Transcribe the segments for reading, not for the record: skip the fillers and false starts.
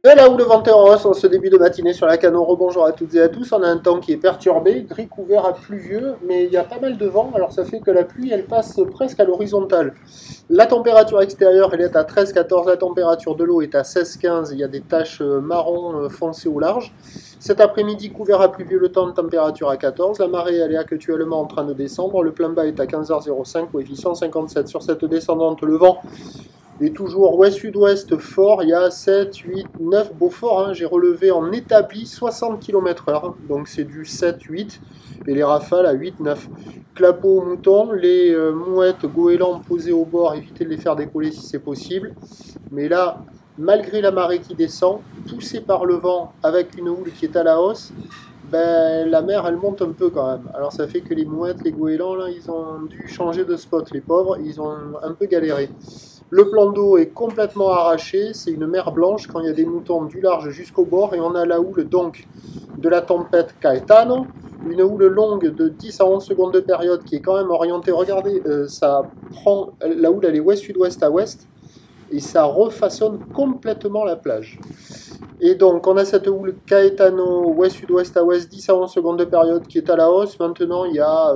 Et là où le vent est en hausse en ce début de matinée sur la Cano, rebonjour à toutes et à tous, on a un temps qui est perturbé, gris couvert à pluvieux, mais il y a pas mal de vent, alors ça fait que la pluie elle passe presque à l'horizontale. La température extérieure elle est à 13-14, la température de l'eau est à 16-15, il y a des taches marron foncé au large. Cet après-midi couvert à pluvieux le temps, température à 14, la marée elle est actuellement en train de descendre, le plein bas est à 15h05, coefficient 57. Sur cette descendante, le vent et toujours ouest-sud-ouest fort, il y a 7, 8, 9 beaux forts, hein. J'ai relevé en établi 60 km/h, donc c'est du 7, 8, et les rafales à 8, 9. Clapot aux moutons, les mouettes goélands posées au bord, évitez de les faire décoller si c'est possible. Mais là, malgré la marée qui descend, poussée par le vent avec une houle qui est à la hausse, ben, la mer elle monte un peu quand même. Alors ça fait que les mouettes, les goélands, là, ils ont dû changer de spot, les pauvres, ils ont un peu galéré. Le plan d'eau est complètement arraché, c'est une mer blanche quand il y a des moutons du large jusqu'au bord et on a la houle donc de la tempête Caetano, une houle longue de 10 à 11 secondes de période qui est quand même orientée, regardez, ça prend, la houle elle est ouest-sud-ouest à ouest et ça refaçonne complètement la plage. Et donc on a cette houle Caetano ouest-sud-ouest à ouest, 10 à 11 secondes de période qui est à la hausse. Maintenant il y a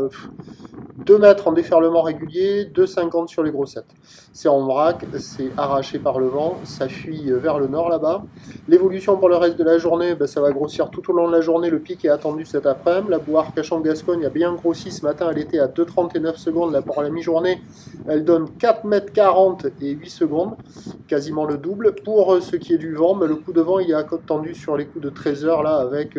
2 mètres en déferlement régulier, 2,50 sur les grossettes. C'est en vrac, c'est arraché par le vent, ça fuit vers le nord là-bas. L'évolution pour le reste de la journée, ben, ça va grossir tout au long de la journée, le pic est attendu cet après-midi. La boue Arcachon-Gascogne a bien grossi ce matin, elle était à 2,39 secondes, là pour la mi-journée, elle donne 4,40 m et 8 secondes, quasiment le double. Pour ce qui est du vent, ben, le coup de vent il est attendu sur les coups de 13 h là avec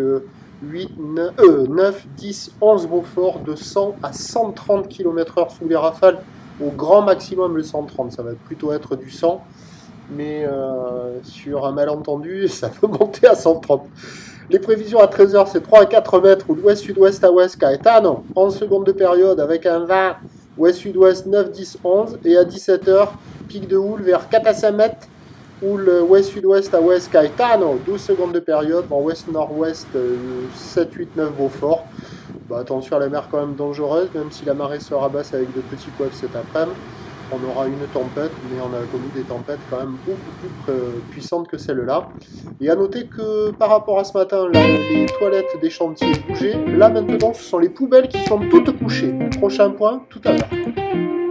8, 9, 10, 11 Beaufort de 100 à 130 km/h sous les rafales, au grand maximum le 130, ça va plutôt être du 100, mais sur un malentendu, ça peut monter à 130. Les prévisions à 13 h, c'est 3 à 4 mètres, ou l'ouest-sud-ouest à ouest, Caetano, 11 secondes de période avec un 20, ouest-sud-ouest 9, 10, 11, et à 17 h, pic de houle vers 4 à 5 mètres, houle ouest-sud-ouest à ouest Caetano, 12 secondes de période, en ouest-nord-ouest 7, 8, 9 Beaufort. Bah, attention à la mer quand même dangereuse, même si la marée se rabasse avec de petits coifs cet après-midi. On aura une tempête, mais on a connu des tempêtes quand même beaucoup plus puissantes que celle-là. Et à noter que par rapport à ce matin, là, les toilettes des chantiers bougeaient. Là maintenant, ce sont les poubelles qui sont toutes couchées. Prochain point, tout à l'heure.